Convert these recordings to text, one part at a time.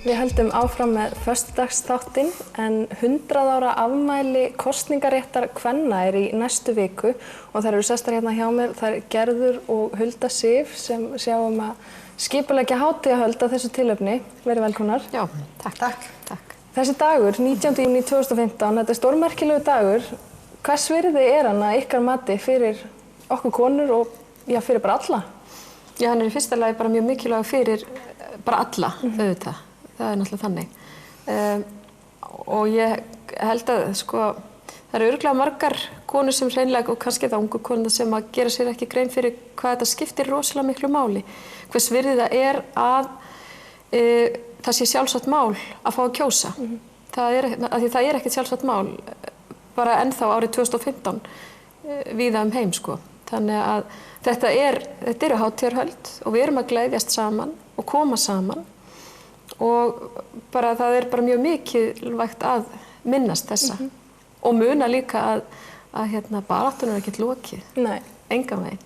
Við höldum áfram með föstudagsþáttinn en 100 ára afmæli kosningaréttar kvenna í næstu viku og þær eru sestar hérna hjá mér, þær Gerður og Hulda Sif sem sjáum að skipuleggja hátíðahöld á þessu tilefni. Verið velkomnar. Já, takk. Þessi dagur, 19. júní 2015, þetta er stórmerkilegu dagur. Hvers virði hann að ykkar mati fyrir okkur konur og fyrir bara alla? Já, hann í fyrsta lagi bara mjög mikilvæg fyrir bara alla, auðvitað. Það náttúrulega þannig. Og ég held að það eru örugglega margar konur sem hreinlega og kannski það ungu konur sem að gera sér ekki grein fyrir hvað þetta skiptir rosalega miklu máli. Hvers virði það er að það sé sjálfsagt mál að fá að kjósa. Það er ekkert sjálfsagt mál bara ennþá árið 2015 víða heim Þannig að þetta eru hátíðarhöld og við erum að gleðjast saman og koma saman og bara það er bara mjög mikilvægt að minnast þessa og muna líka að baráttunni er ekkert lokið. Nei. Engan veginn.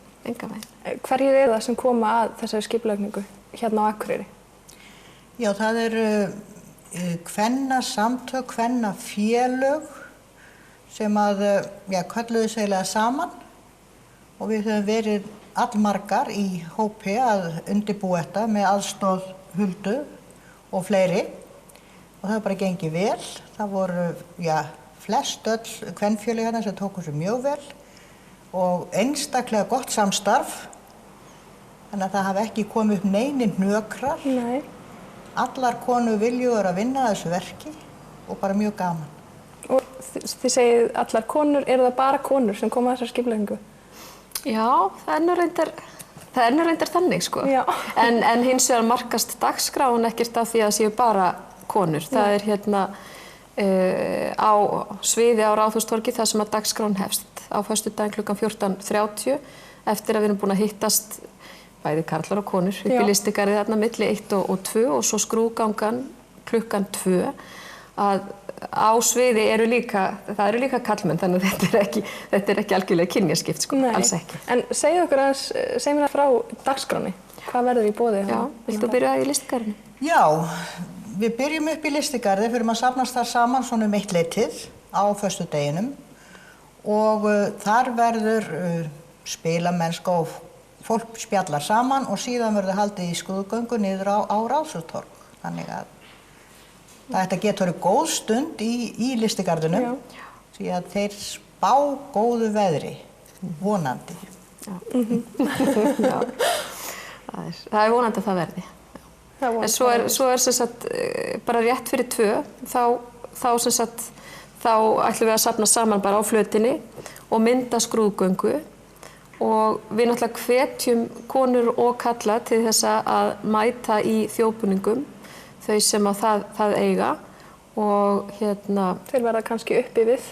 Hverjir eru það sem koma að þessari skipulagningu hérna á Akureyri? Já, það eru kvennasamtök, kvennafélög sem að kölluðu sig eiginlega saman og við höfum verið allmargar í hópi að undirbúa þetta með aðstoð Huldu og fleiri og það bara gengið vel. Það voru flest öll kvenfélög hérna sem tóku sig mjög vel og einstaklega gott samstarf þannig að það hafi ekki komið upp neinir hnökrar. Nei. Allar konur viljugur að vinna að þessu verki og bara mjög gaman. Og þið segið allar konur, eru það bara konur sem koma að þessari skipulagningu? Já, það er nú reyndar þannig Já. En hins vegar markast dagskráin ekkert af því að séu bara konur. Það er á sviði á Ráðhústorgi þar sem að dagskráin hefst á föstudaginn klukkan 14:30 eftir að við erum búin að hittast bæði karlar og konur upp í Lystigarði þarna milli 1 og 2 og svo skrúðgangan klukkan 2 að á sviði eru líka karlmenn þannig að þetta er ekki algjörlega kynjaskipt alls ekki. En segðu mér frá dagskráni. Hvað verður í boði? Já, viltu byrja í Lystigarðinu? Já, við byrjum upp í Lystigarði fyrir að safnast þar saman svona 1 á föstudeginum og þar verður spilamennska og fólk spjallar saman og síðan verður haldið í skrúðgöngu niður á Ráðhústorg. Þannig að þetta getur verið góð stund í Lystigarðinum því að þeir spá góðu veðri, vonandi. Já. Það er vonandi að það verði. En svo er sem sagt bara rétt fyrir 2, þá ætlum við að safna saman bara á flötinni og mynda skrúðgöngu og við náttúrulega hvetjum konur og kalla til þess að mæta í þjóðbúningum þau sem að það eiga og Þeir verða kannski uppi við?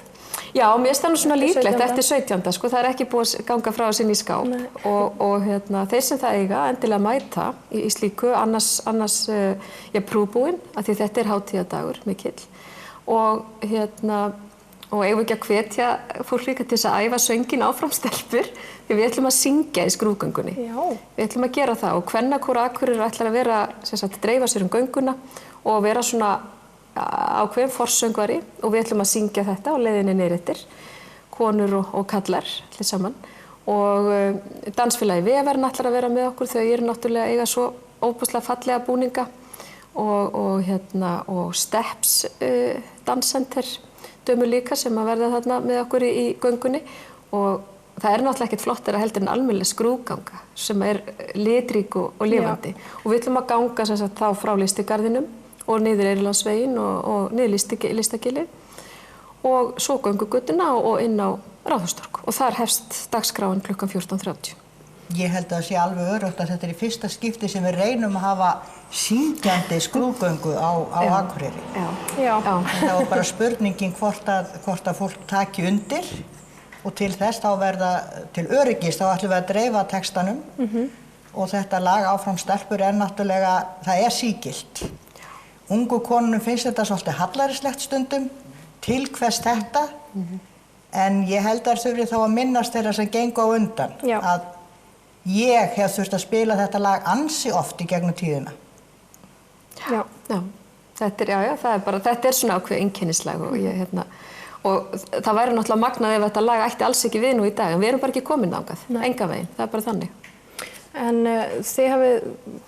Já, mér finnst það nú svona líklegt eftir 17. Það er ekki búið að ganga frá þessi í skáp og þeir sem það eiga endilega mæta í slíku annars prúðbúin af því þetta er hátíðadagur mikill og eigum ekki að hvetja fólk líka til þess að æfa sönginn áfram stelpur því við ætlum að syngja í skrúðgöngunni. Já. Við ætlum að gera það og kvennakór Akureyrar ætlar að vera dreifa sér gönguna og vera svona ákveðin forsöngvari og við ætlum að syngja þetta á leiðinni niður eftir konur og kallar allir saman og dansfélagi Vefarinn ætlar að vera með okkur þau eru náttúrulega eiga svo óbúslega fallega búninga og Steps danscenter dömur líka sem að verða þarna með okkur í göngunni og það er náttúrulega ekkert flottara heldur en almennileg skrúðganga sem er litrík og lifandi og við ætlum að ganga þá frá Lystigarðinum og niður Eyrarlandsveginn og niður Listagilið og svo göngugötuna og inn á Ráðhústorg og þar hefst dagskráin klukkan 14:30. Ég held að það sé alveg öruggt að þetta er í fyrsta skipti sem við reynum að hafa syngjandi skrúðgöngu á Akureyri. Já. Það var bara spurningin hvort að fólk taki undir og til þess þá verða til öryggis þá ætlum við að dreifa textanum og þetta lag Áfram stelpur er náttúrulega, það er sígilt. Ungu konunum finnst þetta svolítið hallærislegt stundum, til hvers þetta, en ég held að þurfi þá að minnast þeirra sem gengu á undan. Já. Að ég hef þurft að spila þetta lag ansi oft í gegnum tíðina. Já. Þetta er svona ákveð einkennislag og það væri náttúrulega magnað ef þetta lag ætti alls ekki við nú í dag, en við erum bara ekki komin þangað, engan veginn, það er bara þannig. En þið hafið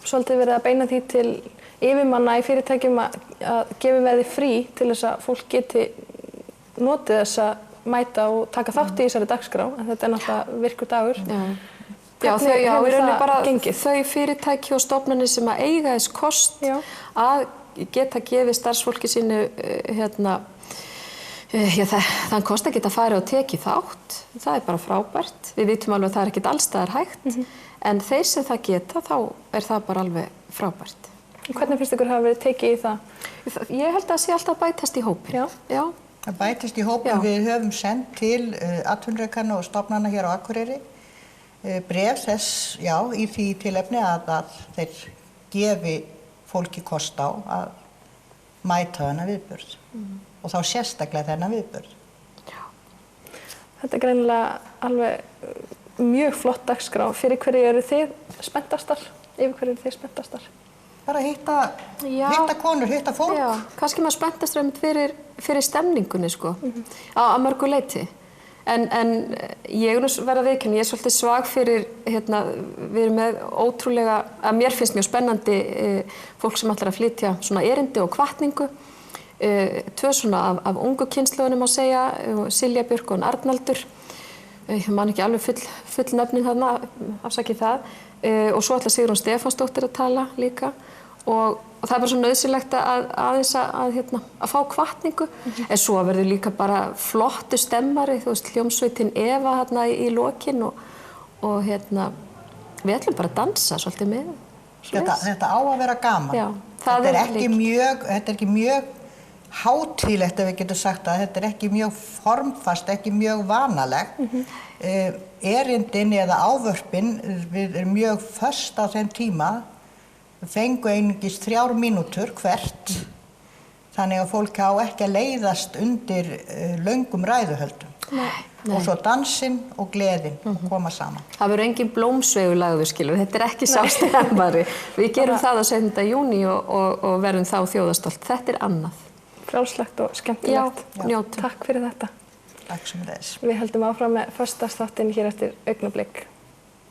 svolítið verið að beina því til yfirmanna í fyrirtækjum að gefa verði frí til þess að fólk geti notið þess að mæta og taka þátt í þessari dagskrá, en þetta er náttúrulega virkur dagur. Hvernig hefur það gengið? Þau fyrirtæki og stofnanir sem að eiga þess kost að geta gefið starfsfólki sínu þann kost að geta farið og tekið þátt, það er bara frábært. Við vitum alveg að það er ekkert allstaðar hægt, en þeir sem það geta, þá er það bara alveg frábært. Hvernig finnst ykkur hafa verið tekið í það? Ég held að það sé alltaf bætast í hópinn. Já. Það bætist í hópinn. Við höfum sendt til atvinnurekana og stofnana hér á Akureyri bréf þess, í því tilefni að þeir gefi fólki kost á að mæta þennan viðburð. Og þá sérstaklega þennan viðburð. Já. Þetta er greinilega alveg mjög flott dagskrá. Fyrir hverju eru þið spenntastar? Yfir hverju eru þið spenntastar? Bara hitta konur, hitta fólk. Já, kannski maður spenntast fyrir stemningunni, sko, á mörgu leyti. En ég er nú verið að viðurkenna, ég er svolítið svag fyrir, við erum með ótrúlega, að mér finnst mjög spennandi fólk sem ætlar að flytja svona erindi og hvatningu. Tvö svona af ungu kynslóðunum má segja, Silja Björk og Arnaldur. Ég man ekki alveg full nöfnin þarna, afsakið það. Og svo ætlar Sigrún Stefánsdóttir að tala líka. Og það er bara svo nauðsynlegt að fá hvatningu. En svo verður líka bara flottu stemmari, þú veist, hljómsveitin Eva þarna í lokin og við ætlum bara að dansa svolítið með. Þetta á að vera gaman. Já, þetta er ekki mjög hátíðlegt, ef við getum sagt að þetta er ekki mjög formfast, ekki mjög vanalegt. Erindin eða ávörpin, við erum mjög föst á þeim tíma. Við fengu einungis 3 mínútur hvert, þannig að fólk á ekki að leiðast undir löngum ræðuhöldum. Og svo dansinn og gleðin koma saman. Það verður engin blómsveigur lagður, skilur, þetta er ekki sá stemmari. Við gerum það á 7. júní og verðum þá þjóðarstolt. Þetta er annað. Frjálslegt og skemmtilegt. Já, njótum. Takk fyrir þetta. Takk sem þess. Við höldum áfram með föstudagsþáttinn hér eftir augnablik.